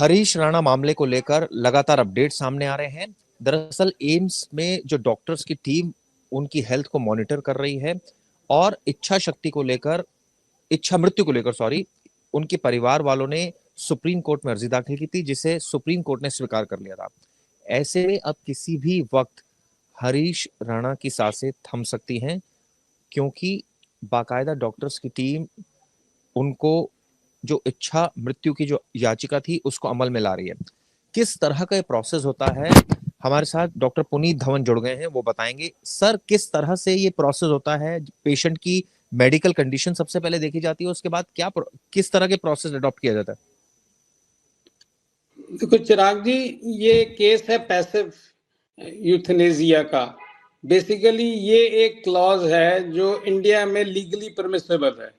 हरीश राणा मामले को लेकर लगातार अपडेट सामने आ रहे हैं। दरअसल एम्स में जो डॉक्टर्स की टीम उनकी हेल्थ को मॉनिटर कर रही है और इच्छा मृत्यु को लेकर सॉरी, उनके परिवार वालों ने सुप्रीम कोर्ट में अर्जी दाखिल की थी, जिसे सुप्रीम कोर्ट ने स्वीकार कर लिया था। ऐसे में अब किसी भी वक्त हरीश राणा की सांसें थम सकती हैं, क्योंकि बाकायदा डॉक्टर्स की टीम उनको जो इच्छा मृत्यु की जो याचिका थी उसको अमल में ला रही है। किस तरह का ये प्रोसेस होता है, हमारे साथ डॉक्टर पुनीत धवन जुड़ गए हैं, वो बताएंगे। सर, किस तरह से ये प्रोसेस होता है? पेशेंट की मेडिकल कंडीशन सबसे पहले देखी जाती है, उसके बाद किस तरह के प्रोसेस अडॉप्ट किया जाता है? देखो चिराग जी, ये केस है पैसिव यूथनेसिया का। बेसिकली ये एक क्लॉज है जो इंडिया में लीगली परमिसेबल है,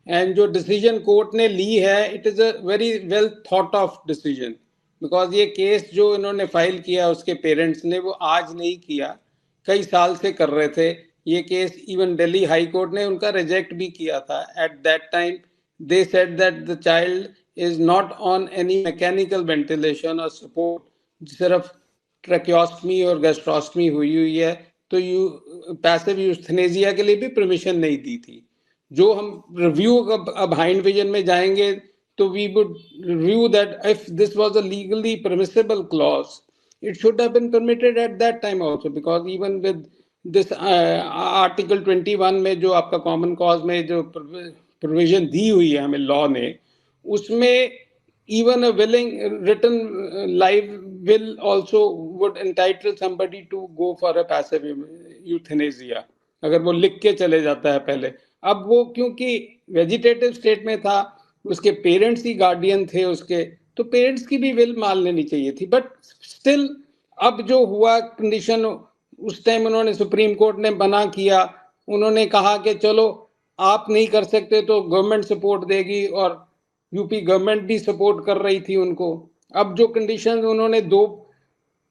एंड जो डिसीजन कोर्ट ने ली है, it is a very well thought of decision. Because ये केस जो इन्होंने फाइल किया उसके पेरेंट्स ने, वो आज नहीं किया, कई साल से कर रहे थे ये case. Even Delhi high court ने उनका रिजेक्ट भी किया था। At that time they said that the child is not on any mechanical ventilation और सपोर्ट, सिर्फ ट्रैकियोस्टमी और गैस्ट्रोस्टमी हुई है, तो पैसिव यूथनेसिया के लिए भी परमिशन नहीं दी थी। जो हम रिव्यू अब हाइंड विजन में जाएंगे तो we would review that if this was a legally permissible clause, it should have been permitted at that time also, because even with this article 21 में जो आपका कॉमन कॉज में जो प्रोविजन दी हुई है हमें लॉ ने, उसमें even a willing written live will also would entitle somebody to go for a passive euthanasia, अगर वो लिख के चले जाता है पहले। अब वो क्योंकि वेजिटेटिव स्टेट में था, उसके पेरेंट्स ही गार्डियन थे उसके, तो पेरेंट्स की भी विल मान लेनी चाहिए थी। बट स्टिल अब जो हुआ कंडीशन, उस टाइम उन्होंने सुप्रीम कोर्ट ने मना किया, उन्होंने कहा कि चलो आप नहीं कर सकते तो गवर्नमेंट सपोर्ट देगी, और यूपी गवर्नमेंट भी सपोर्ट कर रही थी उनको। अब जो कंडीशन उन्होंने दो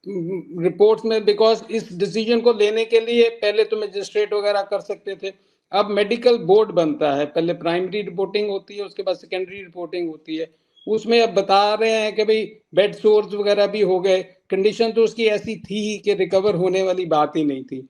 रिपोर्ट्स में, बिकॉज इस डिसीजन को लेने के लिए पहले तो मजिस्ट्रेट वगैरह कर सकते थे, अब मेडिकल बोर्ड बनता है, पहले प्राइमरी रिपोर्टिंग होती है, उसके बाद सेकेंडरी रिपोर्टिंग होती है। उसमें अब बता रहे हैं कि भाई बेड सोर्स वगैरह भी हो गए, कंडीशन तो उसकी ऐसी थी कि रिकवर होने वाली बात ही नहीं थी।